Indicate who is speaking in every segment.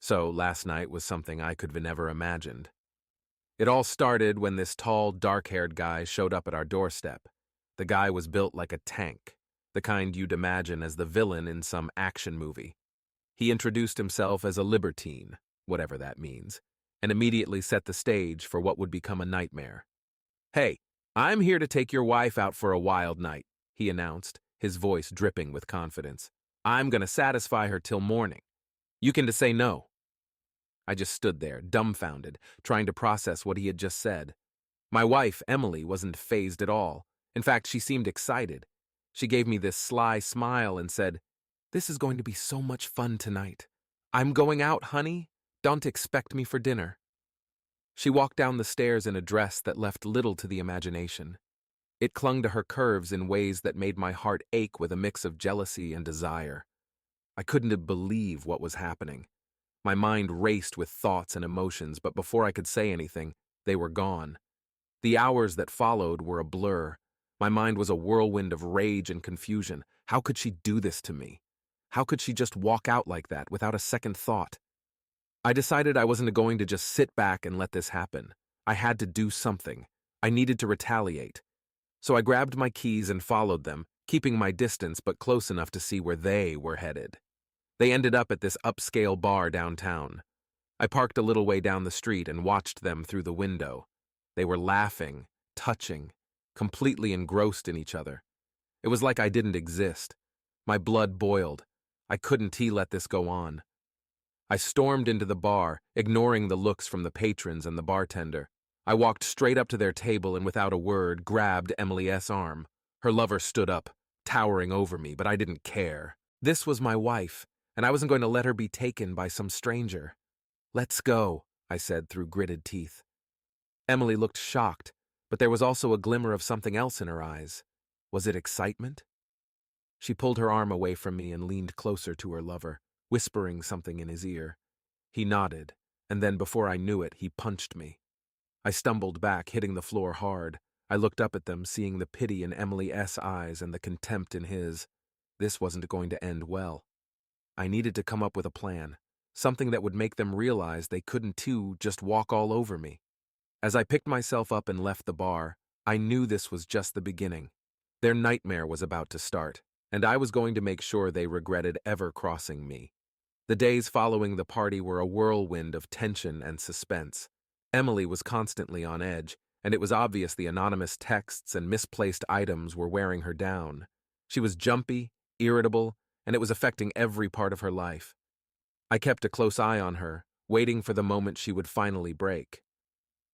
Speaker 1: So last night was something I could have never imagined. It all started when this tall, dark-haired guy showed up at our doorstep. The guy was built like a tank, the kind you'd imagine as the villain in some action movie. He introduced himself as a Libertine, whatever that means, and immediately set the stage for what would become a nightmare. "Hey, I'm here to take your wife out for a wild night," he announced, his voice dripping with confidence. "I'm gonna satisfy her till morning. You can say no." I just stood there, dumbfounded, trying to process what he had just said. My wife, Emily, wasn't fazed at all. In fact, she seemed excited. She gave me this sly smile and said, "This is going to be so much fun tonight. I'm going out, honey. Don't expect me for dinner." She walked down the stairs in a dress that left little to the imagination. It clung to her curves in ways that made my heart ache with a mix of jealousy and desire. I couldn't believe what was happening. My mind raced with thoughts and emotions, but before I could say anything, they were gone. The hours that followed were a blur. My mind was a whirlwind of rage and confusion. How could she do this to me? How could she just walk out like that without a second thought? I decided I wasn't going to just sit back and let this happen. I had to do something. I needed to retaliate. So I grabbed my keys and followed them, keeping my distance but close enough to see where they were headed. They ended up at this upscale bar downtown. I parked a little way down the street and watched them through the window. They were laughing, touching, completely engrossed in each other. It was like I didn't exist. My blood boiled. I couldn't let this go on. I stormed into the bar, ignoring the looks from the patrons and the bartender. I walked straight up to their table and without a word grabbed Emily's arm. Her lover stood up, towering over me, but I didn't care. This was my wife, and I wasn't going to let her be taken by some stranger. "Let's go," I said through gritted teeth. Emily looked shocked, but there was also a glimmer of something else in her eyes. Was it excitement? She pulled her arm away from me and leaned closer to her lover, whispering something in his ear. He nodded, and then before I knew it, he punched me. I stumbled back, hitting the floor hard. I looked up at them, seeing the pity in Emily's eyes and the contempt in his. This wasn't going to end well. I needed to come up with a plan, something that would make them realize they couldn't just walk all over me. As I picked myself up and left the bar, I knew this was just the beginning. Their nightmare was about to start, and I was going to make sure they regretted ever crossing me. The days following the party were a whirlwind of tension and suspense. Emily was constantly on edge, and it was obvious the anonymous texts and misplaced items were wearing her down. She was jumpy, irritable, and it was affecting every part of her life. I kept a close eye on her, waiting for the moment she would finally break.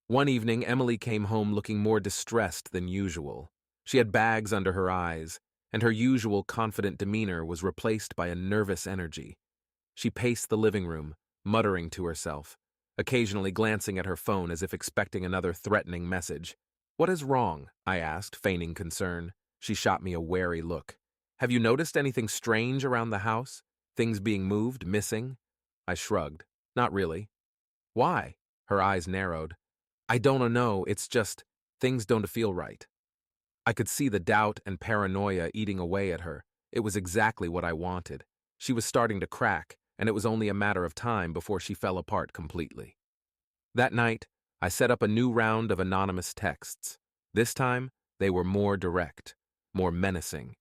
Speaker 1: One evening, Emily came home looking more distressed than usual. She had bags under her eyes, and her usual confident demeanor was replaced by a nervous energy. She paced the living room, muttering to herself, occasionally glancing at her phone as if expecting another threatening message. "What is wrong?" I asked, feigning concern. She shot me a wary look. "Have you noticed anything strange around the house? Things being moved, missing?" I shrugged. "Not really." "Why?" Her eyes narrowed. "I don't know, it's just, things don't feel right." I could see the doubt and paranoia eating away at her. It was exactly what I wanted. She was starting to crack, and it was only a matter of time before she fell apart completely. That night, I set up a new round of anonymous texts. This time, they were more direct, more menacing.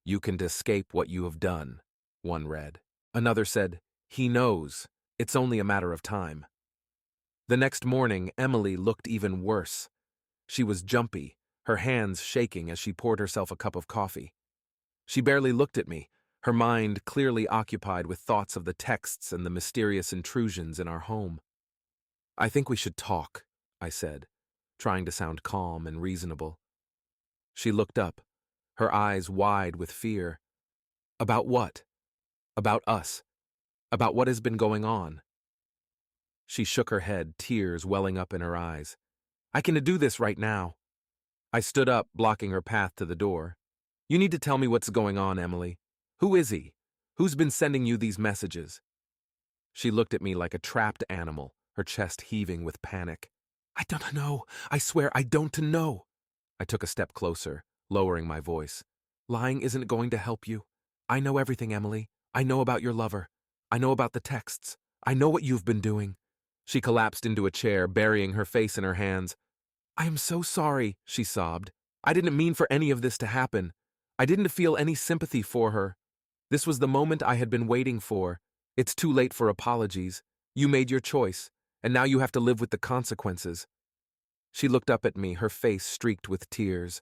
Speaker 1: "You can escape what you have done," one read. Another said, "He knows. It's only a matter of time." The next morning, Emily looked even worse. She was jumpy, her hands shaking as she poured herself a cup of coffee. She barely looked at me, her mind clearly occupied with thoughts of the texts and the mysterious intrusions in our home. "I think we should talk," I said, trying to sound calm and reasonable. She looked up, her eyes wide with fear. "About what?" "About us. About what has been going on." She shook her head, tears welling up in her eyes. "I can do this right now." I stood up, blocking her path to the door. "You need to tell me what's going on, Emily. Who is he? Who's been sending you these messages?" She looked at me like a trapped animal, her chest heaving with panic. "I don't know. I swear I don't know." I took a step closer, lowering my voice. "Lying isn't going to help you. I know everything, Emily. I know about your lover. I know about the texts. I know what you've been doing. She collapsed into a chair, burying her face in her hands. I am so sorry, she sobbed. I didn't mean for any of this to happen. I didn't feel any sympathy for her. This was the moment I had been waiting for. It's too late for apologies. You made your choice, and now you have to live with the consequences. She looked up at me, her face streaked with tears.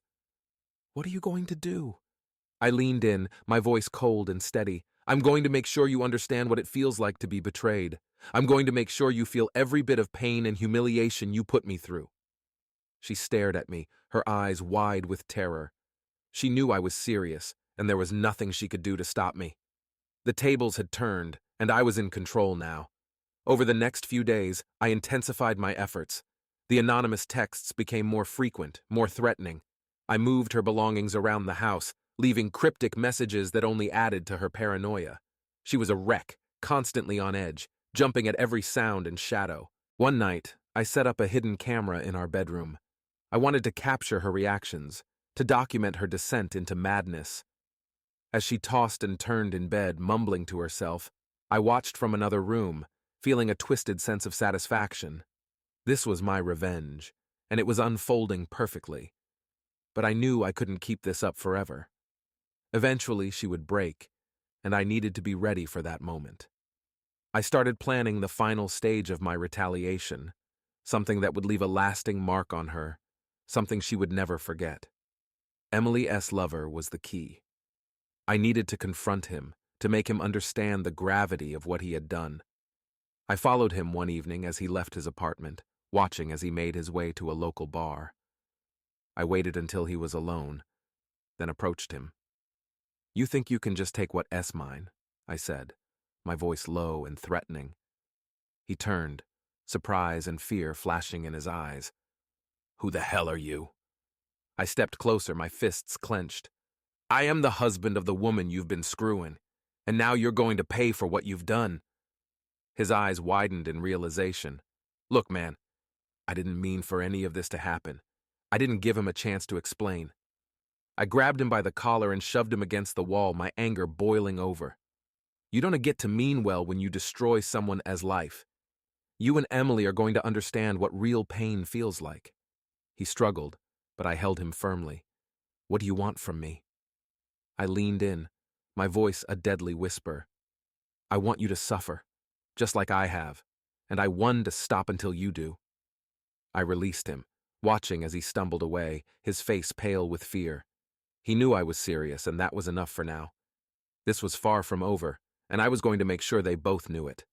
Speaker 1: What are you going to do? I leaned in, my voice cold and steady. I'm going to make sure you understand what it feels like to be betrayed. I'm going to make sure you feel every bit of pain and humiliation you put me through. She stared at me, her eyes wide with terror. She knew I was serious, and there was nothing she could do to stop me. The tables had turned, and I was in control now. Over the next few days, I intensified my efforts. The anonymous texts became more frequent, more threatening. I moved her belongings around the house, leaving cryptic messages that only added to her paranoia. She was a wreck, constantly on edge, jumping at every sound and shadow. One night, I set up a hidden camera in our bedroom. I wanted to capture her reactions, to document her descent into madness. As she tossed and turned in bed, mumbling to herself, I watched from another room, feeling a twisted sense of satisfaction. This was my revenge, and it was unfolding perfectly. But I knew I couldn't keep this up forever. Eventually, she would break, and I needed to be ready for that moment. I started planning the final stage of my retaliation, something that would leave a lasting mark on her, something she would never forget. Emily S. Lover was the key. I needed to confront him, to make him understand the gravity of what he had done. I followed him one evening as he left his apartment, watching as he made his way to a local bar. I waited until he was alone, then approached him. You think you can just take what's mine, I said, my voice low and threatening. He turned, surprise and fear flashing in his eyes. Who the hell are you? I stepped closer, my fists clenched. I am the husband of the woman you've been screwing, and now you're going to pay for what you've done. His eyes widened in realization. Look, man, I didn't mean for any of this to happen. I didn't give him a chance to explain. I grabbed him by the collar and shoved him against the wall, my anger boiling over. You don't get to mean well when you destroy someone's life. You and Emily are going to understand what real pain feels like. He struggled, but I held him firmly. What do you want from me? I leaned in, my voice a deadly whisper. I want you to suffer, just like I have, and I want to stop until you do. I released him, watching as he stumbled away, his face pale with fear. He knew I was serious, and that was enough for now. This was far from over, and I was going to make sure they both knew it.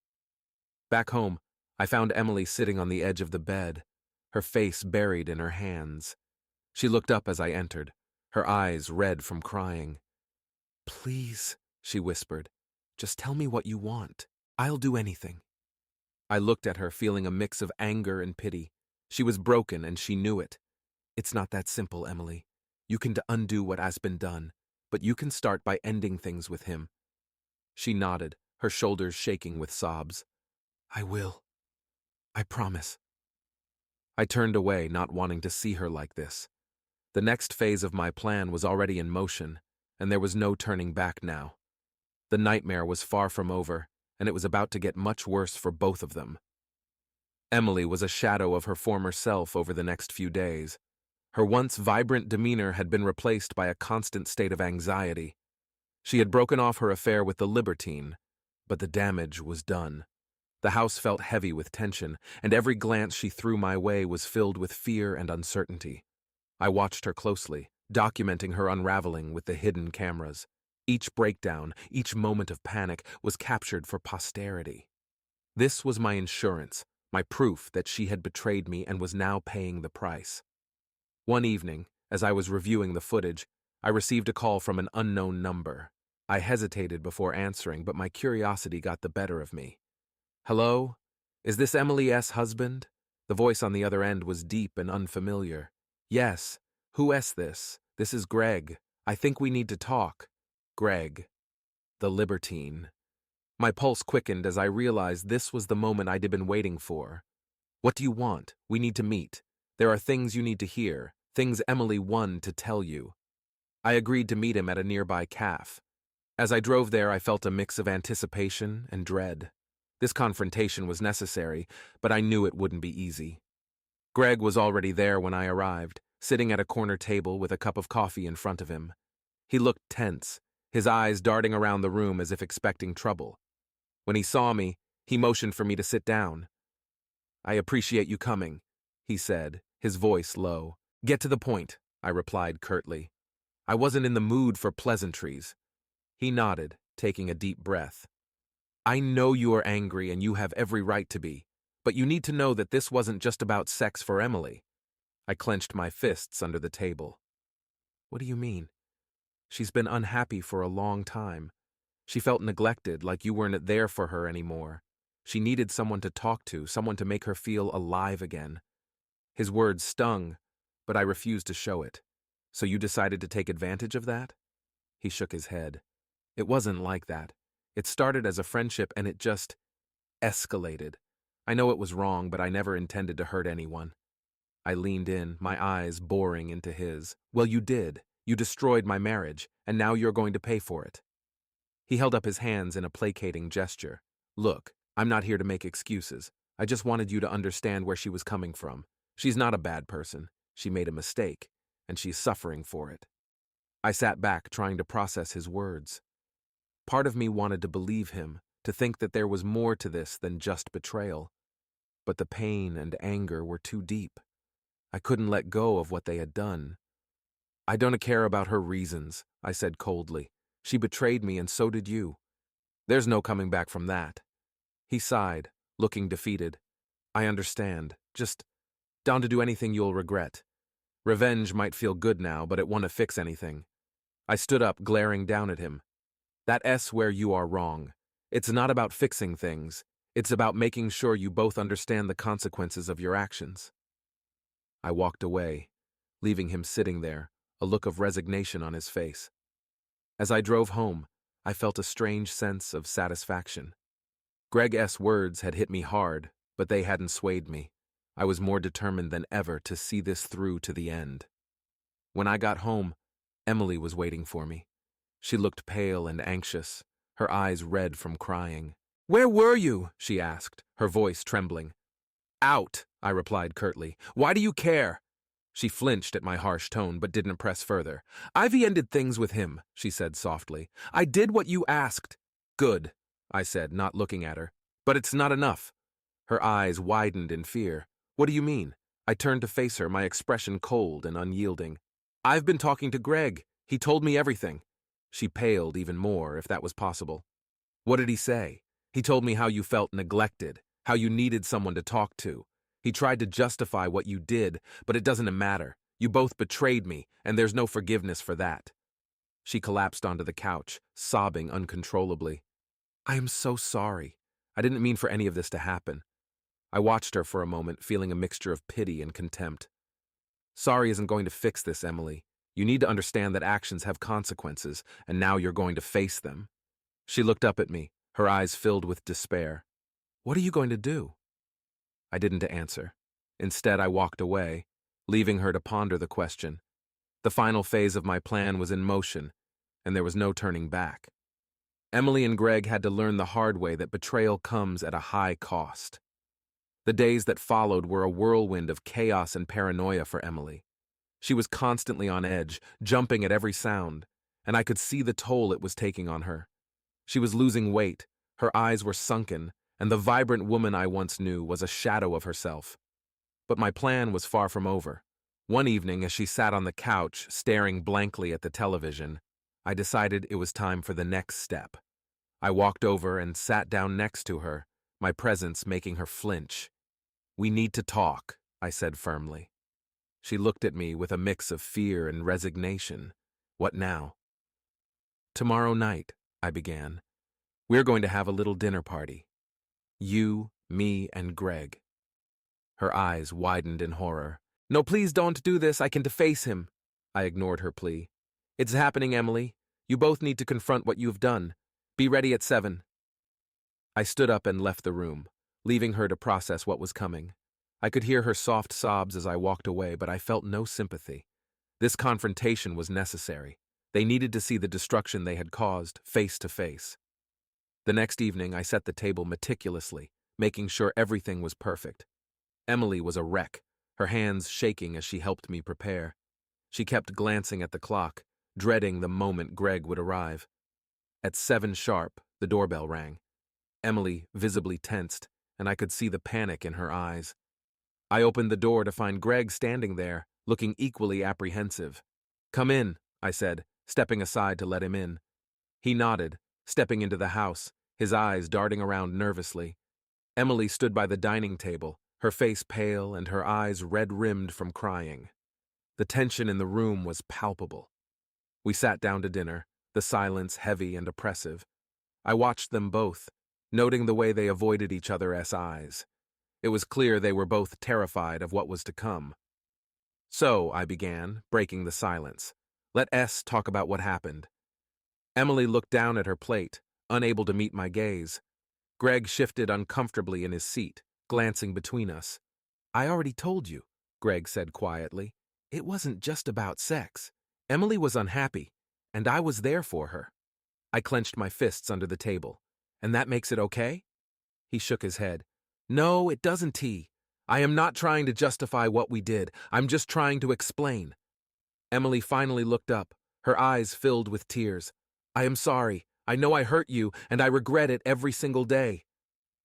Speaker 1: Back home, I found Emily sitting on the edge of the bed, her face buried in her hands. She looked up as I entered, her eyes red from crying. Please, she whispered, just tell me what you want. I'll do anything. I looked at her, feeling a mix of anger and pity. She was broken, and she knew it. It's not that simple, Emily. You can undo what has been done, but you can start by ending things with him. She nodded, her shoulders shaking with sobs. I will. I promise. I turned away, not wanting to see her like this. The next phase of my plan was already in motion, and there was no turning back now. The nightmare was far from over, and it was about to get much worse for both of them. Emily was a shadow of her former self over the next few days. Her once vibrant demeanor had been replaced by a constant state of anxiety. She had broken off her affair with the Libertine, but the damage was done. The house felt heavy with tension, and every glance she threw my way was filled with fear and uncertainty. I watched her closely, documenting her unraveling with the hidden cameras. Each breakdown, each moment of panic was captured for posterity. This was my insurance, my proof that she had betrayed me and was now paying the price. One evening, as I was reviewing the footage, I received a call from an unknown number. I hesitated before answering, but my curiosity got the better of me. Hello? Is this Emily S. husband? The voice on the other end was deep and unfamiliar. Yes. Who is this? This is Greg. I think we need to talk. Greg. The Libertine. My pulse quickened as I realized this was the moment I'd been waiting for. What do you want? We need to meet. There are things you need to hear, things Emily wanted to tell you. I agreed to meet him at a nearby cafe. As I drove there, I felt a mix of anticipation and dread. This confrontation was necessary, but I knew it wouldn't be easy. Greg was already there when I arrived, sitting at a corner table with a cup of coffee in front of him. He looked tense, his eyes darting around the room as if expecting trouble. When he saw me, he motioned for me to sit down. "I appreciate you coming," he said, his voice low. "Get to the point," I replied curtly. I wasn't in the mood for pleasantries. He nodded, taking a deep breath. "I know you are angry and you have every right to be, but you need to know that this wasn't just about sex for Emily." I clenched my fists under the table. "What do you mean?" "She's been unhappy for a long time. She felt neglected, like you weren't there for her anymore. She needed someone to talk to, someone to make her feel alive again." His words stung, but I refused to show it. "So you decided to take advantage of that?" He shook his head. "It wasn't like that. It started as a friendship and it just escalated. I know it was wrong, but I never intended to hurt anyone." I leaned in, my eyes boring into his. "Well, you did. You destroyed my marriage, and now you're going to pay for it." He held up his hands in a placating gesture. "Look, I'm not here to make excuses. I just wanted you to understand where she was coming from. She's not a bad person. She made a mistake, and she's suffering for it." I sat back, trying to process his words. Part of me wanted to believe him, to think that there was more to this than just betrayal. But the pain and anger were too deep. I couldn't let go of what they had done. "I don't care about her reasons," I said coldly. "She betrayed me and so did you. There's no coming back from that." He sighed, looking defeated. "I understand. Just down to do anything you'll regret. Revenge might feel good now, but it won't fix anything." I stood up, glaring down at him. "That's where you are wrong. It's not about fixing things. It's about making sure you both understand the consequences of your actions." I walked away, leaving him sitting there, a look of resignation on his face. As I drove home, I felt a strange sense of satisfaction. Greg's words had hit me hard, but they hadn't swayed me. I was more determined than ever to see this through to the end. When I got home, Emily was waiting for me. She looked pale and anxious, her eyes red from crying. "Where were you?" she asked, her voice trembling. "Out," I replied curtly. "Why do you care?" She flinched at my harsh tone, but didn't press further. "Ivy ended things with him," she said softly. "I did what you asked." "Good," I said, not looking at her. "But it's not enough." Her eyes widened in fear. "What do you mean?" I turned to face her, my expression cold and unyielding. "I've been talking to Greg. He told me everything." She paled even more, if that was possible. "What did he say?" "He told me how you felt neglected, how you needed someone to talk to. He tried to justify what you did, but it doesn't matter. You both betrayed me, and there's no forgiveness for that." She collapsed onto the couch, sobbing uncontrollably. "I am so sorry. I didn't mean for any of this to happen." I watched her for a moment, feeling a mixture of pity and contempt. "Sorry isn't going to fix this, Emily. You need to understand that actions have consequences, and now you're going to face them." She looked up at me, her eyes filled with despair. "What are you going to do?" I didn't answer. Instead, I walked away, leaving her to ponder the question. The final phase of my plan was in motion, and there was no turning back. Emily and Greg had to learn the hard way that betrayal comes at a high cost. The days that followed were a whirlwind of chaos and paranoia for Emily. She was constantly on edge, jumping at every sound, and I could see the toll it was taking on her. She was losing weight, her eyes were sunken, and the vibrant woman I once knew was a shadow of herself. But my plan was far from over. One evening, as she sat on the couch, staring blankly at the television, I decided it was time for the next step. I walked over and sat down next to her, my presence making her flinch. "We need to talk," I said firmly. She looked at me with a mix of fear and resignation. "What now?" "Tomorrow night," I began. "We're going to have a little dinner party. You, me, and Greg." Her eyes widened in horror. "No, please don't do this. I can deface him." I ignored her plea. "It's happening, Emily. You both need to confront what you've done. Be ready at 7. I stood up and left the room, leaving her to process what was coming. I could hear her soft sobs as I walked away, but I felt no sympathy. This confrontation was necessary. They needed to see the destruction they had caused face to face. The next evening, I set the table meticulously, making sure everything was perfect. Emily was a wreck, her hands shaking as she helped me prepare. She kept glancing at the clock, dreading the moment Greg would arrive. At 7 sharp, the doorbell rang. Emily visibly tensed, and I could see the panic in her eyes. I opened the door to find Greg standing there, looking equally apprehensive. "Come in," I said, stepping aside to let him in. He nodded, stepping into the house, his eyes darting around nervously. Emily stood by the dining table, her face pale and her eyes red-rimmed from crying. The tension in the room was palpable. We sat down to dinner, the silence heavy and oppressive. I watched them both, noting the way they avoided each other's eyes. It was clear they were both terrified of what was to come. "So," I began, breaking the silence, "let S talk about what happened." Emily looked down at her plate, unable to meet my gaze. Greg shifted uncomfortably in his seat, glancing between us. "I already told you," Greg said quietly. "It wasn't just about sex. Emily was unhappy, and I was there for her." I clenched my fists under the table. "And that makes it okay?" He shook his head. "No, it doesn't, T. I am not trying to justify what we did. I'm just trying to explain." Emily finally looked up, her eyes filled with tears. "I am sorry. I know I hurt you, and I regret it every single day."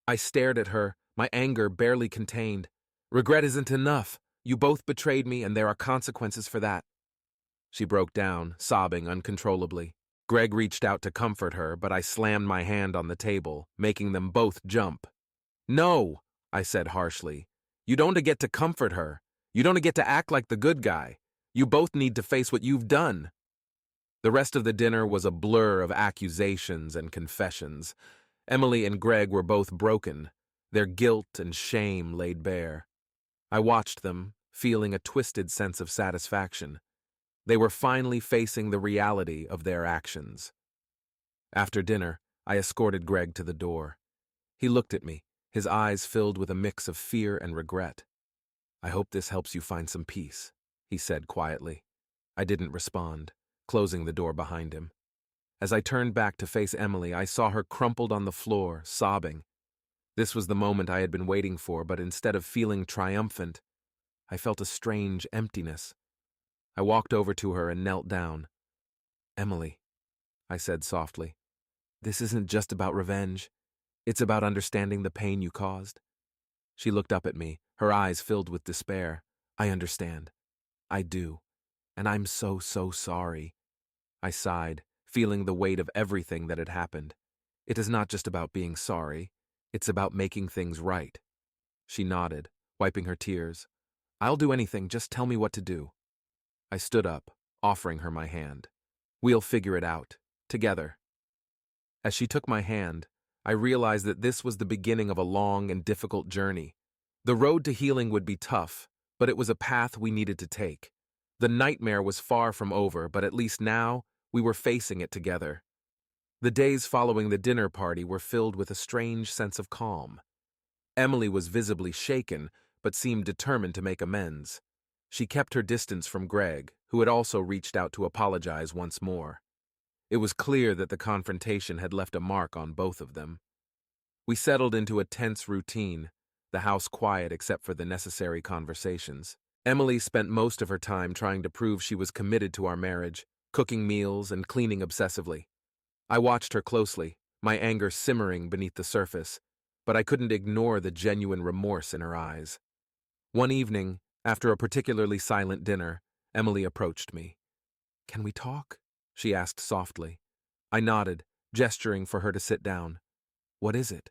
Speaker 1: I stared at her, my anger barely contained. "Regret isn't enough. You both betrayed me, and there are consequences for that." She broke down, sobbing uncontrollably. Greg reached out to comfort her, but I slammed my hand on the table, making them both jump. "No," I said harshly. "You don't get to comfort her. You don't get to act like the good guy. You both need to face what you've done." The rest of the dinner was a blur of accusations and confessions. Emily and Greg were both broken, their guilt and shame laid bare. I watched them, feeling a twisted sense of satisfaction. They were finally facing the reality of their actions. After dinner, I escorted Greg to the door. He looked at me, his eyes filled with a mix of fear and regret. "I hope this helps you find some peace," he said quietly. I didn't respond, closing the door behind him. As I turned back to face Emily, I saw her crumpled on the floor, sobbing. This was the moment I had been waiting for, but instead of feeling triumphant, I felt a strange emptiness. I walked over to her and knelt down. "Emily," I said softly, "this isn't just about revenge. It's about understanding the pain you caused." She looked up at me, her eyes filled with despair. "I understand. I do. And I'm so sorry." I sighed, feeling the weight of everything that had happened. "It is not just about being sorry. It's about making things right." She nodded, wiping her tears. "I'll do anything, just tell me what to do." I stood up, offering her my hand. "We'll figure it out, together." As she took my hand, I realized that this was the beginning of a long and difficult journey. The road to healing would be tough, but it was a path we needed to take. The nightmare was far from over, but at least now, we were facing it together. The days following the dinner party were filled with a strange sense of calm. Emily was visibly shaken, but seemed determined to make amends. She kept her distance from Greg, who had also reached out to apologize once more. It was clear that the confrontation had left a mark on both of them. We settled into a tense routine, the house quiet except for the necessary conversations. Emily spent most of her time trying to prove she was committed to our marriage, cooking meals and cleaning obsessively. I watched her closely, my anger simmering beneath the surface, but I couldn't ignore the genuine remorse in her eyes. One evening, after a particularly silent dinner, Emily approached me. "Can we talk?" she asked softly. I nodded, gesturing for her to sit down. "What is it?"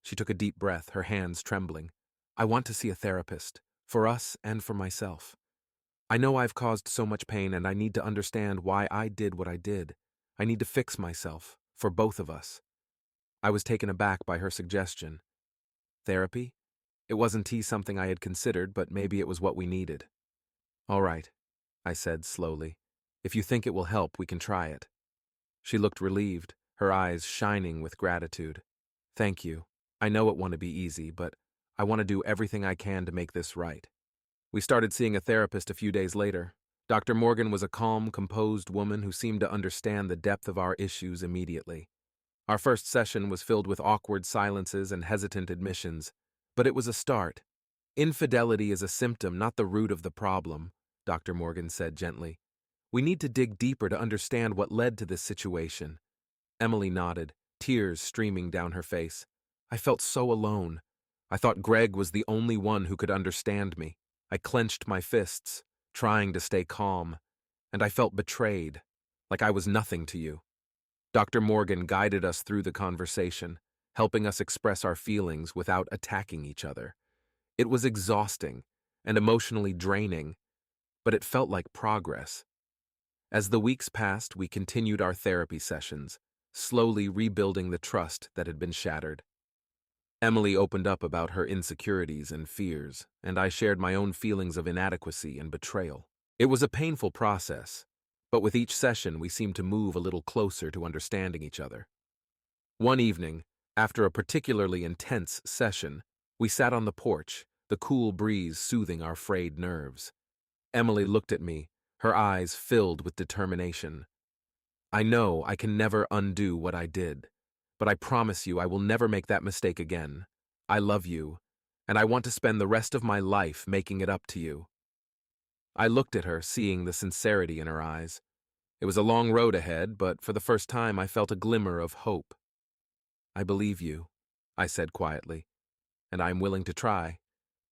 Speaker 1: She took a deep breath, her hands trembling. "I want to see a therapist, for us and for myself. I know I've caused so much pain and I need to understand why I did what I did. I need to fix myself, for both of us." I was taken aback by her suggestion. Therapy? It wasn't something I had considered, but maybe it was what we needed. "All right," I said slowly. "If you think it will help, we can try it." She looked relieved, her eyes shining with gratitude. "Thank you. I know it won't be easy, but I want to do everything I can to make this right." We started seeing a therapist a few days later. Dr. Morgan was a calm, composed woman who seemed to understand the depth of our issues immediately. Our first session was filled with awkward silences and hesitant admissions, but it was a start. Infidelity is a symptom, not the root of the problem, Dr. Morgan said gently. We need to dig deeper to understand what led to this situation. Emily nodded, tears streaming down her face. I felt so alone. I thought Greg was the only one who could understand me. I clenched my fists, trying to stay calm, and I felt betrayed, like I was nothing to you. Dr. Morgan guided us through the conversation, helping us express our feelings without attacking each other. It was exhausting and emotionally draining, but it felt like progress. As the weeks passed, we continued our therapy sessions, slowly rebuilding the trust that had been shattered. Emily opened up about her insecurities and fears, and I shared my own feelings of inadequacy and betrayal. It was a painful process, but with each session we seemed to move a little closer to understanding each other. One evening, after a particularly intense session, we sat on the porch, the cool breeze soothing our frayed nerves. Emily looked at me, her eyes filled with determination. I know I can never undo what I did, but I promise you I will never make that mistake again. I love you, and I want to spend the rest of my life making it up to you. I looked at her, seeing the sincerity in her eyes. It was a long road ahead, but for the first time I felt a glimmer of hope. I believe you, I said quietly, and I am willing to try,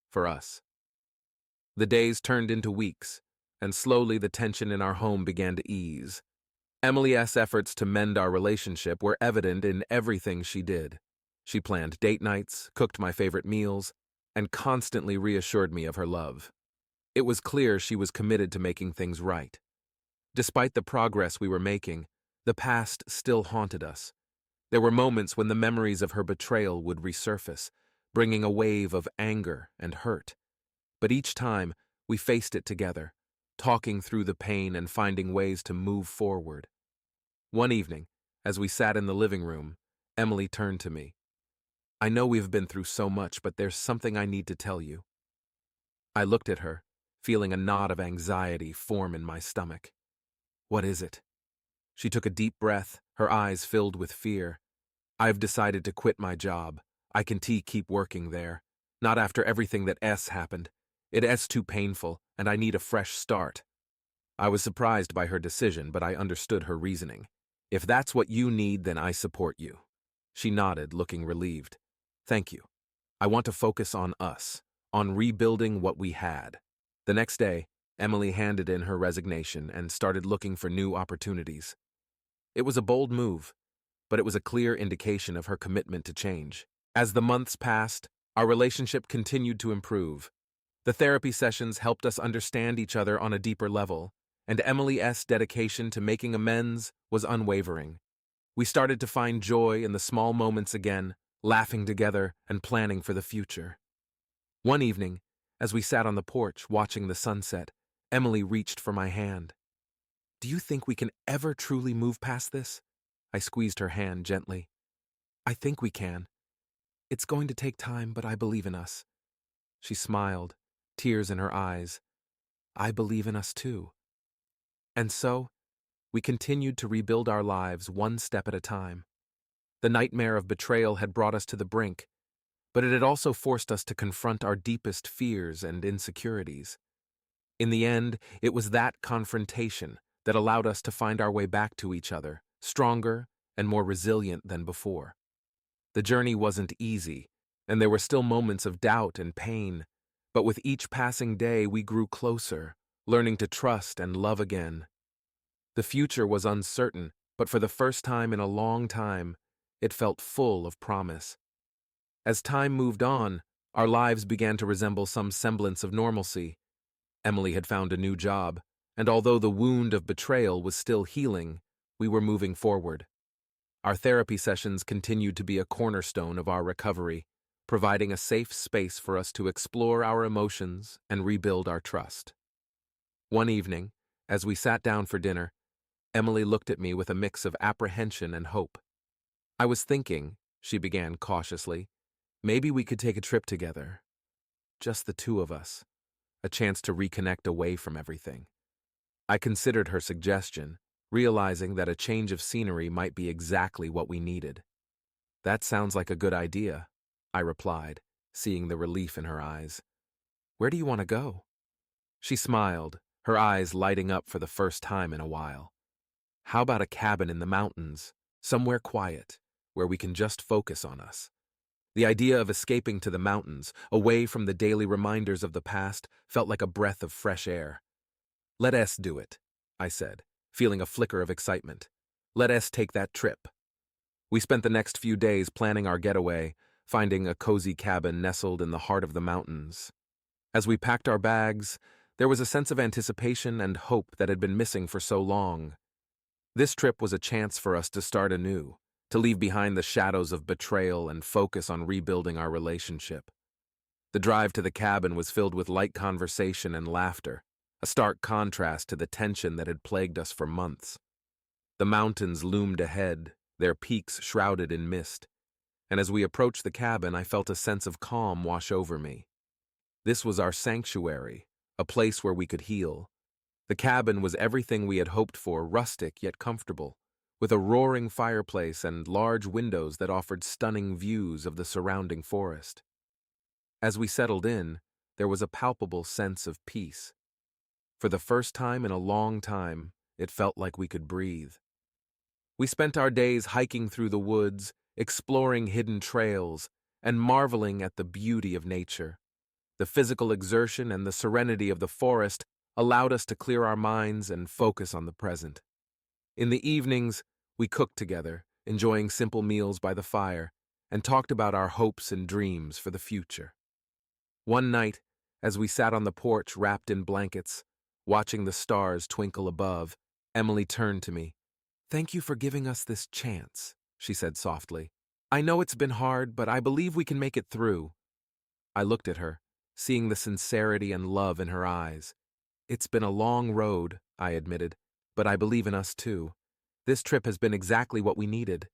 Speaker 1: for us. The days turned into weeks, and slowly the tension in our home began to ease. Emily's efforts to mend our relationship were evident in everything she did. She planned date nights, cooked my favorite meals, and constantly reassured me of her love. It was clear she was committed to making things right. Despite the progress we were making, the past still haunted us. There were moments when the memories of her betrayal would resurface, bringing a wave of anger and hurt. But each time, we faced it together, talking through the pain and finding ways to move forward. One evening, as we sat in the living room, Emily turned to me. I know we've been through so much, but there's something I need to tell you. I looked at her, feeling a knot of anxiety form in my stomach. What is it? She took a deep breath, her eyes filled with fear. I've decided to quit my job. I can't keep working there. Not after everything that happened. It's too painful, and I need a fresh start. I was surprised by her decision, but I understood her reasoning. If that's what you need, then I support you. She nodded, looking relieved. Thank you. I want to focus on us, on rebuilding what we had. The next day, Emily handed in her resignation and started looking for new opportunities. It was a bold move, but it was a clear indication of her commitment to change. As the months passed, our relationship continued to improve. The therapy sessions helped us understand each other on a deeper level, and Emily's dedication to making amends was unwavering. We started to find joy in the small moments again, laughing together and planning for the future. One evening, as we sat on the porch watching the sunset, Emily reached for my hand. Do you think we can ever truly move past this? I squeezed her hand gently. I think we can. It's going to take time, but I believe in us. She smiled, tears in her eyes. I believe in us too. And so, we continued to rebuild our lives one step at a time. The nightmare of betrayal had brought us to the brink, but it had also forced us to confront our deepest fears and insecurities. In the end, it was that confrontation that allowed us to find our way back to each other, stronger and more resilient than before. The journey wasn't easy, and there were still moments of doubt and pain, but with each passing day we grew closer, learning to trust and love again. The future was uncertain, but for the first time in a long time, it felt full of promise. As time moved on, our lives began to resemble some semblance of normalcy. Emily had found a new job, and although the wound of betrayal was still healing, we were moving forward. Our therapy sessions continued to be a cornerstone of our recovery, providing a safe space for us to explore our emotions and rebuild our trust. One evening, as we sat down for dinner, Emily looked at me with a mix of apprehension and hope. I was thinking, she began cautiously, maybe we could take a trip together. Just the two of us. A chance to reconnect away from everything. I considered her suggestion, realizing that a change of scenery might be exactly what we needed. "That sounds like a good idea," I replied, seeing the relief in her eyes. "Where do you want to go?" She smiled, her eyes lighting up for the first time in a while. "How about a cabin in the mountains, somewhere quiet, where we can just focus on us?" The idea of escaping to the mountains, away from the daily reminders of the past, felt like a breath of fresh air. "Let us do it," I said, feeling a flicker of excitement. "Let us take that trip." We spent the next few days planning our getaway, finding a cozy cabin nestled in the heart of the mountains. As we packed our bags, there was a sense of anticipation and hope that had been missing for so long. This trip was a chance for us to start anew, to leave behind the shadows of betrayal and focus on rebuilding our relationship. The drive to the cabin was filled with light conversation and laughter, a stark contrast to the tension that had plagued us for months. The mountains loomed ahead, their peaks shrouded in mist, and as we approached the cabin, I felt a sense of calm wash over me. This was our sanctuary, a place where we could heal. The cabin was everything we had hoped for, rustic yet comfortable, with a roaring fireplace and large windows that offered stunning views of the surrounding forest. As we settled in, there was a palpable sense of peace. For the first time in a long time, it felt like we could breathe. We spent our days hiking through the woods, exploring hidden trails, and marveling at the beauty of nature. The physical exertion and the serenity of the forest allowed us to clear our minds and focus on the present. In the evenings, we cooked together, enjoying simple meals by the fire, and talked about our hopes and dreams for the future. One night, as we sat on the porch wrapped in blankets, watching the stars twinkle above, Emily turned to me. "Thank you for giving us this chance," she said softly. "I know it's been hard, but I believe we can make it through." I looked at her, seeing the sincerity and love in her eyes. "It's been a long road," I admitted, "but I believe in us too. This trip has been exactly what we needed."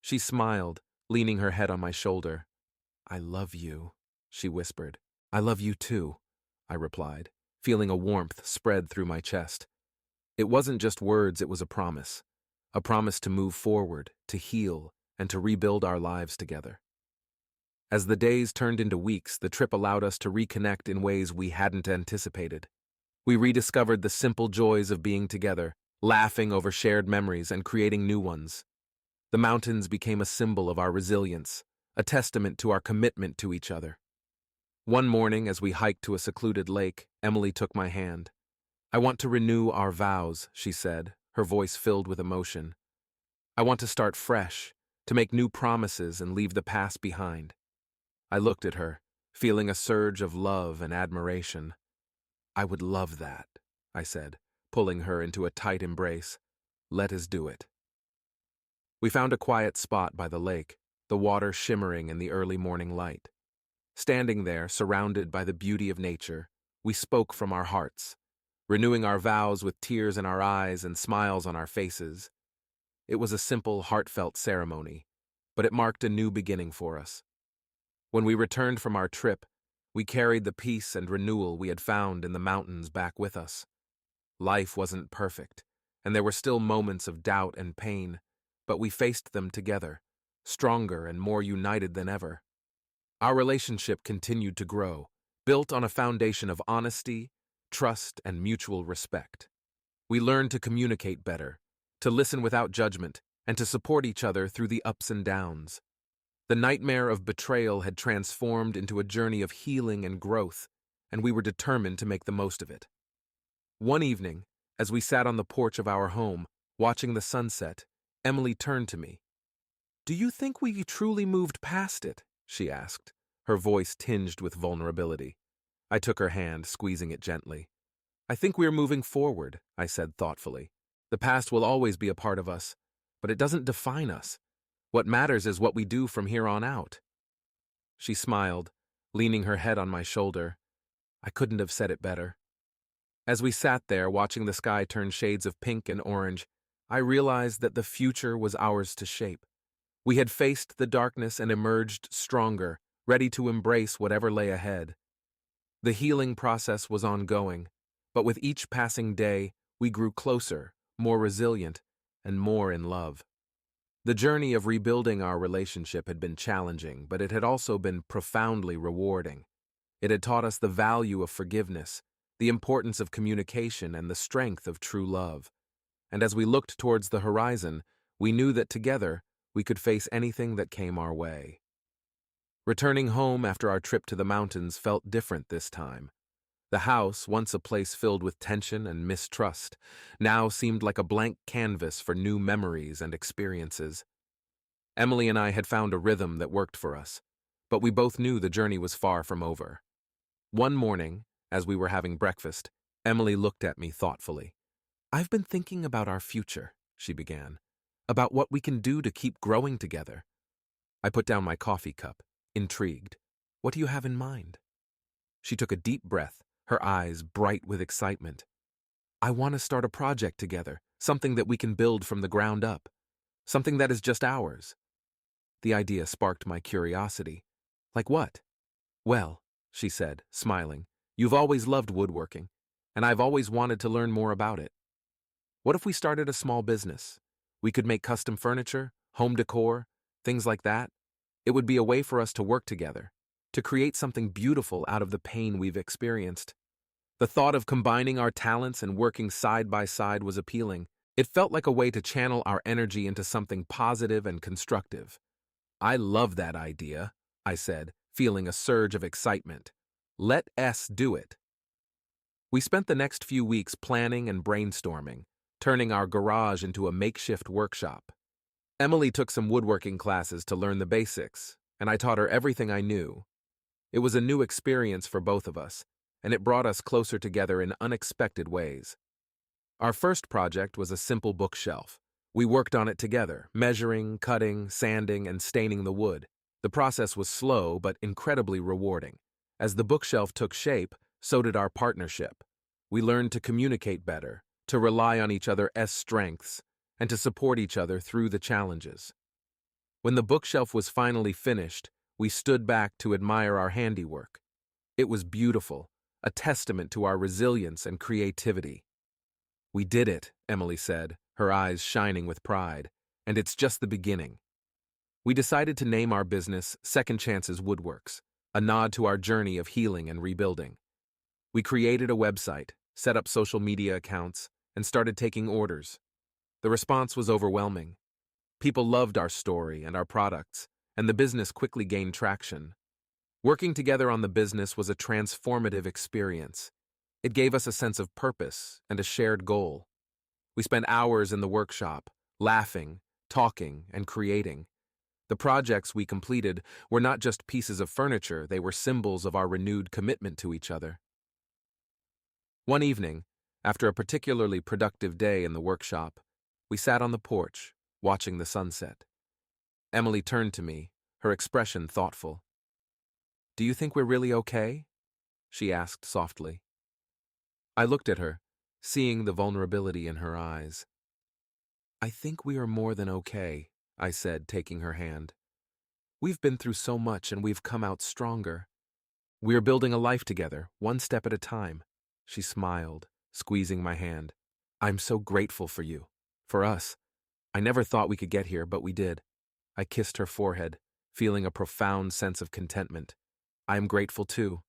Speaker 1: She smiled, leaning her head on my shoulder. "I love you," she whispered. "I love you too," I replied, feeling a warmth spread through my chest. It wasn't just words, it was a promise to move forward, to heal, and to rebuild our lives together. As the days turned into weeks, the trip allowed us to reconnect in ways we hadn't anticipated. We rediscovered the simple joys of being together, laughing over shared memories and creating new ones. The mountains became a symbol of our resilience, a testament to our commitment to each other. One morning, as we hiked to a secluded lake, Emily took my hand. "I want to renew our vows," she said, her voice filled with emotion. "I want to start fresh, to make new promises and leave the past behind." I looked at her, feeling a surge of love and admiration. "I would love that," I said, pulling her into a tight embrace. "Let us do it." We found a quiet spot by the lake, the water shimmering in the early morning light. Standing there, surrounded by the beauty of nature, we spoke from our hearts, renewing our vows with tears in our eyes and smiles on our faces. It was a simple, heartfelt ceremony, but it marked a new beginning for us. When we returned from our trip, we carried the peace and renewal we had found in the mountains back with us. Life wasn't perfect, and there were still moments of doubt and pain, but we faced them together, stronger and more united than ever. Our relationship continued to grow, built on a foundation of honesty, trust, and mutual respect. We learned to communicate better, to listen without judgment, and to support each other through the ups and downs. The nightmare of betrayal had transformed into a journey of healing and growth, and we were determined to make the most of it. One evening, as we sat on the porch of our home, watching the sunset, Emily turned to me. "Do you think we truly moved past it?" she asked, her voice tinged with vulnerability. I took her hand, squeezing it gently. "I think we are moving forward," I said thoughtfully. "The past will always be a part of us, but it doesn't define us. What matters is what we do from here on out." She smiled, leaning her head on my shoulder. I couldn't have said it better. As we sat there, watching the sky turn shades of pink and orange, I realized that the future was ours to shape. We had faced the darkness and emerged stronger, ready to embrace whatever lay ahead. The healing process was ongoing, but with each passing day, we grew closer, more resilient, and more in love. The journey of rebuilding our relationship had been challenging, but it had also been profoundly rewarding. It had taught us the value of forgiveness, the importance of communication, and the strength of true love. And as we looked towards the horizon, we knew that together we could face anything that came our way. Returning home after our trip to the mountains felt different this time. The house, once a place filled with tension and mistrust, now seemed like a blank canvas for new memories and experiences. Emily and I had found a rhythm that worked for us, but we both knew the journey was far from over. One morning, as we were having breakfast, Emily looked at me thoughtfully. "I've been thinking about our future," she began, "about what we can do to keep growing together." I put down my coffee cup, intrigued. "What do you have in mind?" She took a deep breath, her eyes bright with excitement. "I want to start a project together, something that we can build from the ground up, something that is just ours." The idea sparked my curiosity. "Like what?" "Well," she said, smiling, "you've always loved woodworking, and I've always wanted to learn more about it. What if we started a small business? We could make custom furniture, home decor, things like that. It would be a way for us to work together, to create something beautiful out of the pain we've experienced." The thought of combining our talents and working side by side was appealing. It felt like a way to channel our energy into something positive and constructive. "I love that idea," I said, feeling a surge of excitement. "Let us do it." We spent the next few weeks planning and brainstorming, turning our garage into a makeshift workshop. Emily took some woodworking classes to learn the basics, and I taught her everything I knew. It was a new experience for both of us, and it brought us closer together in unexpected ways. Our first project was a simple bookshelf. We worked on it together, measuring, cutting, sanding, and staining the wood. The process was slow but incredibly rewarding. As the bookshelf took shape, so did our partnership. We learned to communicate better, to rely on each other's strengths, and to support each other through the challenges. When the bookshelf was finally finished, we stood back to admire our handiwork. It was beautiful, a testament to our resilience and creativity. "We did it," Emily said, her eyes shining with pride, "and it's just the beginning." We decided to name our business Second Chances Woodworks, a nod to our journey of healing and rebuilding. We created a website, set up social media accounts, and started taking orders. The response was overwhelming. People loved our story and our products, and the business quickly gained traction. Working together on the business was a transformative experience. It gave us a sense of purpose and a shared goal. We spent hours in the workshop, laughing, talking, and creating. The projects we completed were not just pieces of furniture, they were symbols of our renewed commitment to each other. One evening, after a particularly productive day in the workshop, we sat on the porch, watching the sunset. Emily turned to me, her expression thoughtful. "Do you think we're really okay?" she asked softly. I looked at her, seeing the vulnerability in her eyes. "I think we are more than okay," I said, taking her hand. "We've been through so much and we've come out stronger. We're building a life together, one step at a time." She smiled, squeezing my hand. "I'm so grateful for you, for us. I never thought we could get here, but we did." I kissed her forehead, feeling a profound sense of contentment. "I am grateful too,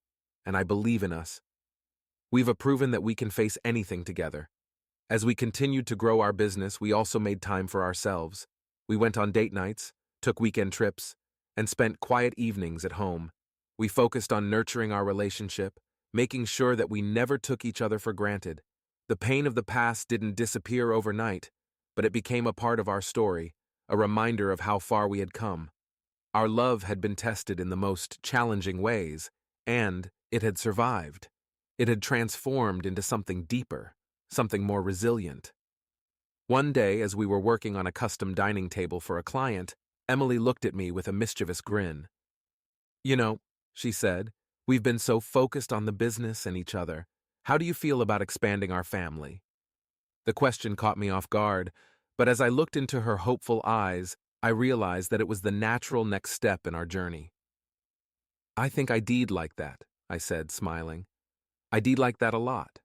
Speaker 1: and I believe in us. We've proven that we can face anything together." As we continued to grow our business, we also made time for ourselves. We went on date nights, took weekend trips, and spent quiet evenings at home. We focused on nurturing our relationship, making sure that we never took each other for granted. The pain of the past didn't disappear overnight, but it became a part of our story, a reminder of how far we had come. Our love had been tested in the most challenging ways, and it had survived. It had transformed into something deeper, something more resilient. One day, as we were working on a custom dining table for a client, Emily looked at me with a mischievous grin. "You know," she said, "we've been so focused on the business and each other. How do you feel about expanding our family?" The question caught me off guard, but as I looked into her hopeful eyes, I realized that it was the natural next step in our journey. "I think I did like that," I said, smiling. "I did like that a lot."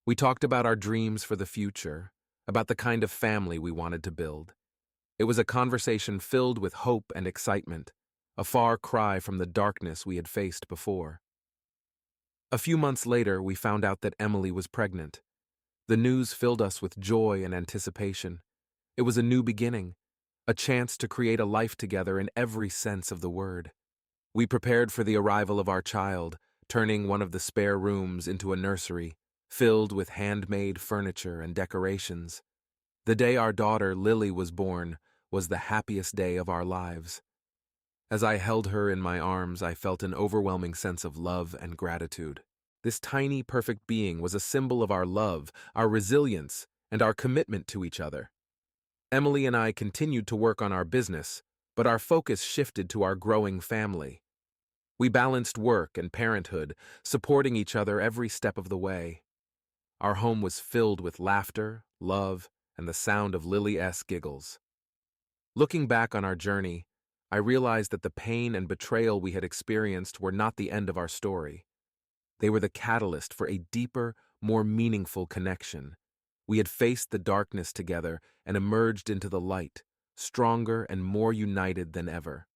Speaker 1: We talked about our dreams for the future, about the kind of family we wanted to build. It was a conversation filled with hope and excitement, a far cry from the darkness we had faced before. A few months later, we found out that Emily was pregnant. The news filled us with joy and anticipation. It was a new beginning, a chance to create a life together in every sense of the word. We prepared for the arrival of our child, turning one of the spare rooms into a nursery, filled with handmade furniture and decorations. The day our daughter, Lily, was born was the happiest day of our lives. As I held her in my arms, I felt an overwhelming sense of love and gratitude. This tiny, perfect being was a symbol of our love, our resilience, and our commitment to each other. Emily and I continued to work on our business, but our focus shifted to our growing family. We balanced work and parenthood, supporting each other every step of the way. Our home was filled with laughter, love, and the sound of Lily's giggles. Looking back on our journey, I realized that the pain and betrayal we had experienced were not the end of our story. They were the catalyst for a deeper, more meaningful connection. We had faced the darkness together and emerged into the light, stronger and more united than ever.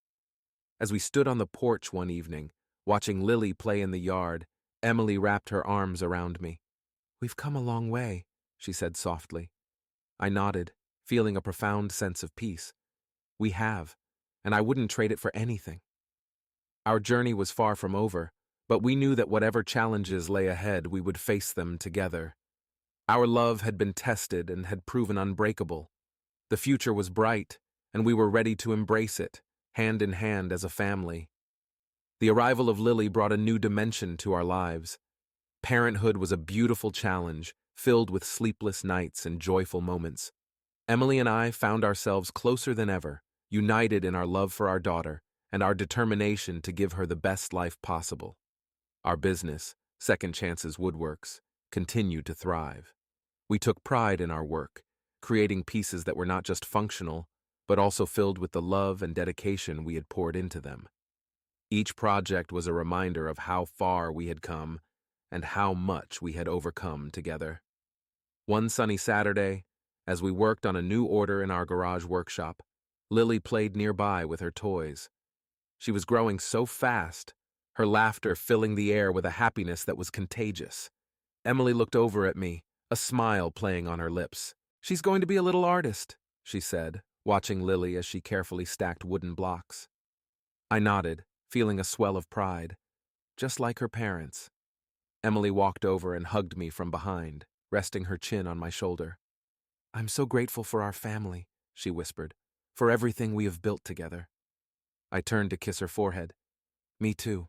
Speaker 1: As we stood on the porch one evening, watching Lily play in the yard, Emily wrapped her arms around me. "We've come a long way," she said softly. I nodded, feeling a profound sense of peace. We have, and I wouldn't trade it for anything. Our journey was far from over, but we knew that whatever challenges lay ahead, we would face them together. Our love had been tested and had proven unbreakable. The future was bright, and we were ready to embrace it, hand in hand as a family. The arrival of Lily brought a new dimension to our lives. Parenthood was a beautiful challenge, filled with sleepless nights and joyful moments. Emily and I found ourselves closer than ever, united in our love for our daughter and our determination to give her the best life possible. Our business, Second Chances Woodworks, continued to thrive. We took pride in our work, creating pieces that were not just functional, but also filled with the love and dedication we had poured into them. Each project was a reminder of how far we had come and how much we had overcome together. One sunny Saturday, as we worked on a new order in our garage workshop, Lily played nearby with her toys. She was growing so fast, her laughter filling the air with a happiness that was contagious. Emily looked over at me, a smile playing on her lips. "She's going to be a little artist," she said, watching Lily as she carefully stacked wooden blocks. I nodded, feeling a swell of pride, just like her parents. Emily walked over and hugged me from behind, resting her chin on my shoulder. "I'm so grateful for our family," she whispered, "for everything we have built together." I turned to kiss her forehead. "Me too.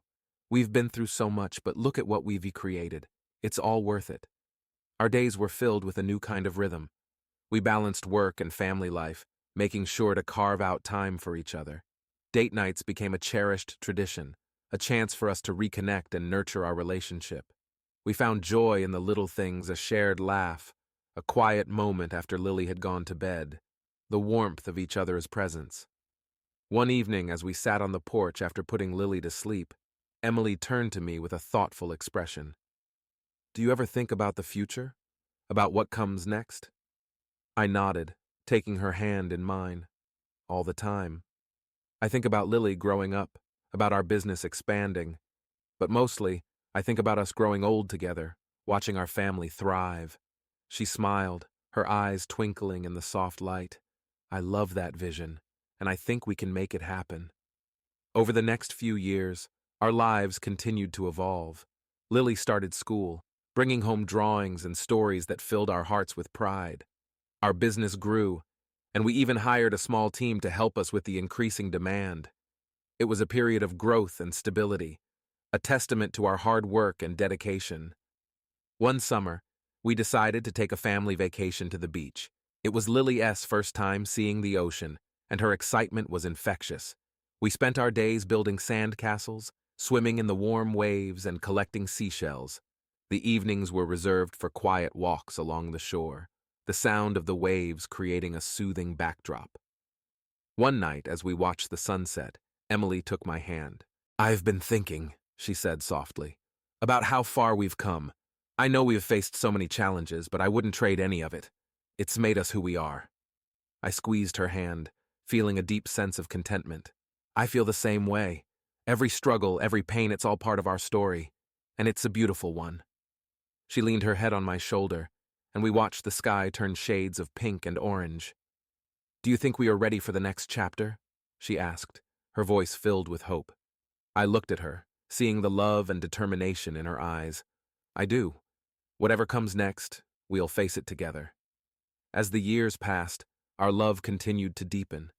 Speaker 1: We've been through so much, but look at what we've created. It's all worth it." Our days were filled with a new kind of rhythm. We balanced work and family life, making sure to carve out time for each other. Date nights became a cherished tradition, a chance for us to reconnect and nurture our relationship. We found joy in the little things, a shared laugh, a quiet moment after Lily had gone to bed, the warmth of each other's presence. One evening, as we sat on the porch after putting Lily to sleep, Emily turned to me with a thoughtful expression. "Do you ever think about the future? About what comes next?" I nodded, taking her hand in mine. "All the time. I think about Lily growing up, about our business expanding, but mostly, I think about us growing old together, watching our family thrive." She smiled, her eyes twinkling in the soft light. "I love that vision, and I think we can make it happen." Over the next few years, our lives continued to evolve. Lily started school, bringing home drawings and stories that filled our hearts with pride. Our business grew, and we even hired a small team to help us with the increasing demand. It was a period of growth and stability, a testament to our hard work and dedication. One summer, we decided to take a family vacation to the beach. It was Lily's first time seeing the ocean, and her excitement was infectious. We spent our days building sand castles, swimming in the warm waves, and collecting seashells. The evenings were reserved for quiet walks along the shore, the sound of the waves creating a soothing backdrop. One night, as we watched the sunset, Emily took my hand. "I've been thinking," she said softly, "about how far we've come. I know we've faced so many challenges, but I wouldn't trade any of it. It's made us who we are. I squeezed her hand, feeling a deep sense of contentment. I feel the same way. Every struggle, every pain, it's all part of our story. And it's a beautiful one. She leaned her head on my shoulder, and we watched the sky turn shades of pink and orange. Do you think we are ready for the next chapter? She asked, her voice filled with hope. I looked at her, seeing the love and determination in her eyes. I do. Whatever comes next, we'll face it together. As the years passed, our love continued to deepen.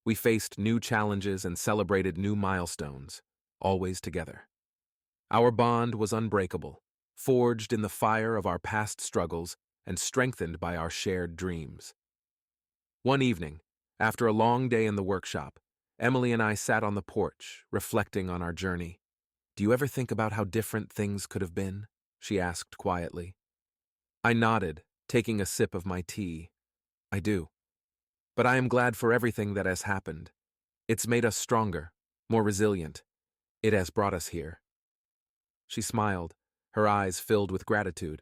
Speaker 1: We faced new challenges and celebrated new milestones, always together. Our bond was unbreakable, forged in the fire of our past struggles and strengthened by our shared dreams. One evening, after a long day in the workshop, Emily and I sat on the porch, reflecting on our journey. Do you ever think about how different things could have been? She asked quietly. I nodded, taking a sip of my tea. I do. But I am glad for everything that has happened. It's made us stronger, more resilient. It has brought us here. She smiled, her eyes filled with gratitude.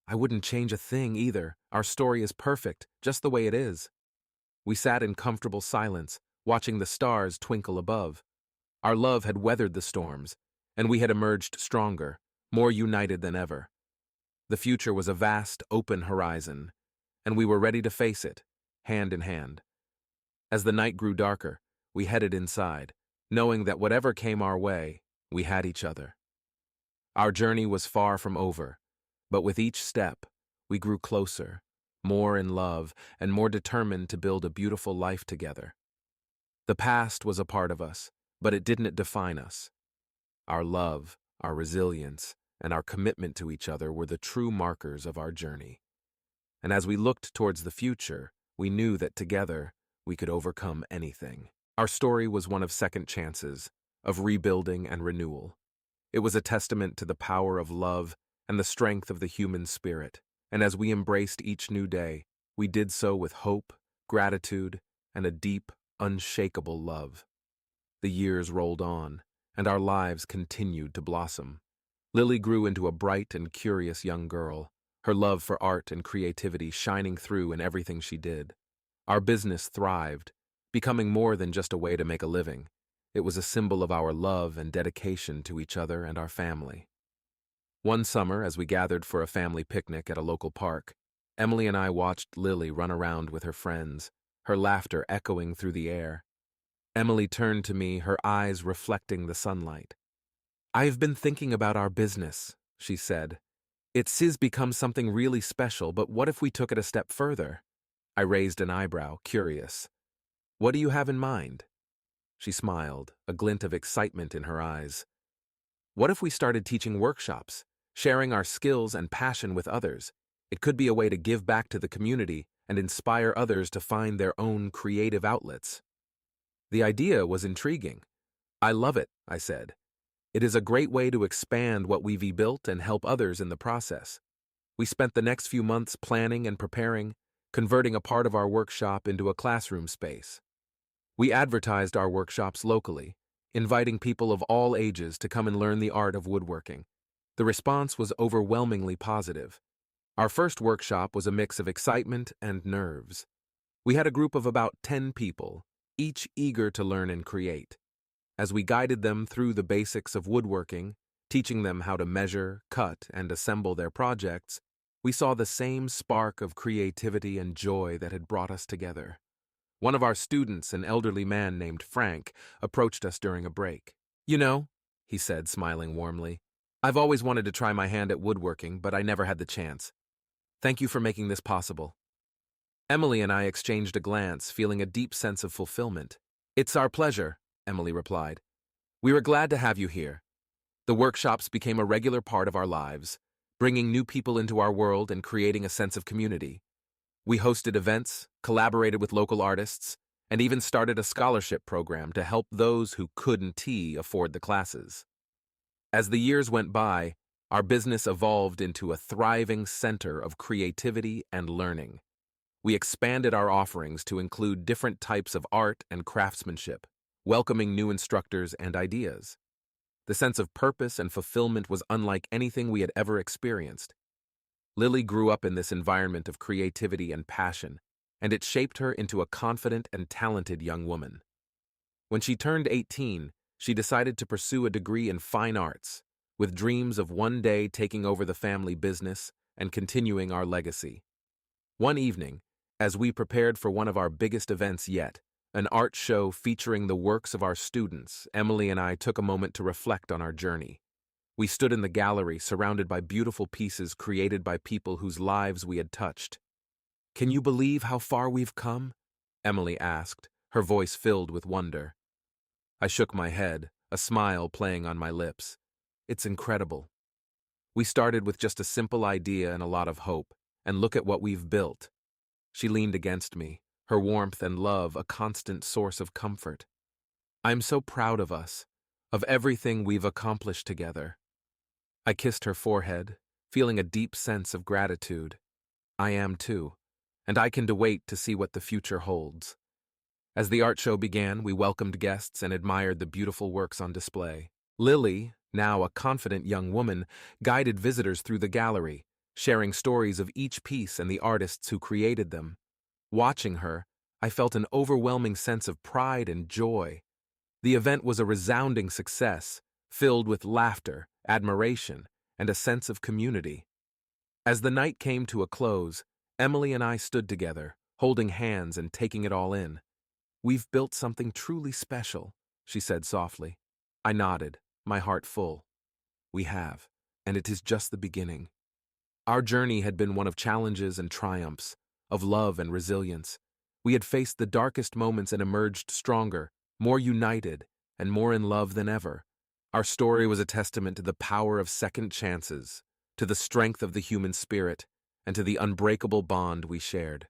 Speaker 1: I wouldn't change a thing either. Our story is perfect, just the way it is. We sat in comfortable silence, watching the stars twinkle above. Our love had weathered the storms, and we had emerged stronger, more united than ever. The future was a vast, open horizon, and we were ready to face it, hand in hand. As the night grew darker, we headed inside, knowing that whatever came our way, we had each other. Our journey was far from over, but with each step, we grew closer, more in love, and more determined to build a beautiful life together. The past was a part of us, but it didn't define us. Our love, our resilience, and our commitment to each other were the true markers of our journey. And as we looked towards the future, we knew that together we could overcome anything. Our story was one of second chances, of rebuilding and renewal. It was a testament to the power of love and the strength of the human spirit, and as we embraced each new day, we did so with hope, gratitude, and a deep, unshakable love. The years rolled on, and our lives continued to blossom. Lily grew into a bright and curious young girl, her love for art and creativity shining through in everything she did. Our business thrived, becoming more than just a way to make a living. It was a symbol of our love and dedication to each other and our family. One summer, as we gathered for a family picnic at a local park, Emily and I watched Lily run around with her friends, her laughter echoing through the air. Emily turned to me, her eyes reflecting the sunlight. I've been thinking about our business, she said. It's become something really special, but what if we took it a step further? I raised an eyebrow, curious. What do you have in mind? She smiled, a glint of excitement in her eyes. What if we started teaching workshops, sharing our skills and passion with others? It could be a way to give back to the community and inspire others to find their own creative outlets. The idea was intriguing. I love it, I said. It is a great way to expand what we've built and help others in the process. We spent the next few months planning and preparing, converting a part of our workshop into a classroom space. We advertised our workshops locally, inviting people of all ages to come and learn the art of woodworking. The response was overwhelmingly positive. Our first workshop was a mix of excitement and nerves. We had a group of about 10 people, each eager to learn and create. As we guided them through the basics of woodworking, teaching them how to measure, cut, and assemble their projects, we saw the same spark of creativity and joy that had brought us together. One of our students, an elderly man named Frank, approached us during a break. You know, he said, smiling warmly, I've always wanted to try my hand at woodworking, but I never had the chance. Thank you for making this possible. Emily and I exchanged a glance, feeling a deep sense of fulfillment. It's our pleasure, Emily replied. We were glad to have you here. The workshops became a regular part of our lives, bringing new people into our world and creating a sense of community. We hosted events, collaborated with local artists, and even started a scholarship program to help those who couldn't afford the classes. As the years went by, our business evolved into a thriving center of creativity and learning. We expanded our offerings to include different types of art and craftsmanship, welcoming new instructors and ideas. The sense of purpose and fulfillment was unlike anything we had ever experienced. Lily grew up in this environment of creativity and passion, and it shaped her into a confident and talented young woman. When she turned 18, she decided to pursue a degree in fine arts, with dreams of one day taking over the family business and continuing our legacy. One evening, as we prepared for one of our biggest events yet, an art show featuring the works of our students, Emily and I took a moment to reflect on our journey. We stood in the gallery surrounded by beautiful pieces created by people whose lives we had touched. "Can you believe how far we've come?" Emily asked, her voice filled with wonder. I shook my head, a smile playing on my lips. "It's incredible. We started with just a simple idea and a lot of hope, and look at what we've built." She leaned against me, her warmth and love a constant source of comfort. "I'm so proud of us, of everything we've accomplished together." I kissed her forehead, feeling a deep sense of gratitude. "I am too, and I can't wait to see what the future holds." As the art show began, we welcomed guests and admired the beautiful works on display. Lily, now a confident young woman, guided visitors through the gallery, sharing stories of each piece and the artists who created them. Watching her, I felt an overwhelming sense of pride and joy. The event was a resounding success, filled with laughter, admiration, and a sense of community. As the night came to a close, Emily and I stood together, holding hands and taking it all in. "We've built something truly special," she said softly. I nodded, my heart full. "We have, and it is just the beginning." Our journey had been one of challenges and triumphs, of love and resilience. We had faced the darkest moments and emerged stronger, more united, and more in love than ever. Our story was a testament to the power of second chances, to the strength of the human spirit, and to the unbreakable bond we shared.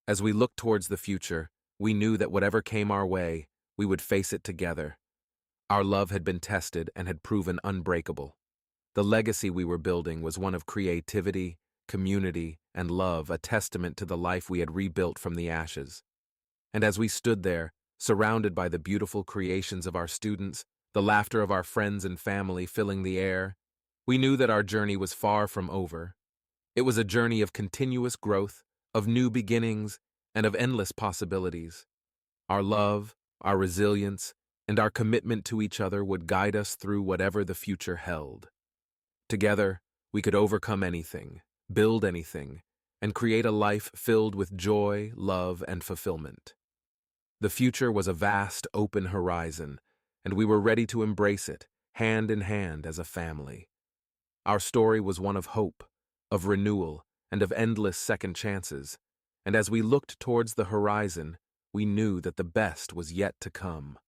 Speaker 1: As we looked towards the future, we knew that whatever came our way, we would face it together. Our love had been tested and had proven unbreakable. The legacy we were building was one of creativity, community, and love, a testament to the life we had rebuilt from the ashes. And as we stood there, surrounded by the beautiful creations of our students, the laughter of our friends and family filling the air, we knew that our journey was far from over. It was a journey of continuous growth, of new beginnings, and of endless possibilities. Our love, our resilience, and our commitment to each other would guide us through whatever the future held. Together, we could overcome anything, build anything, and create a life filled with joy, love, and fulfillment. The future was a vast, open horizon, and we were ready to embrace it, hand in hand as a family. Our story was one of hope, of renewal, and of endless second chances, and as we looked towards the horizon, we knew that the best was yet to come.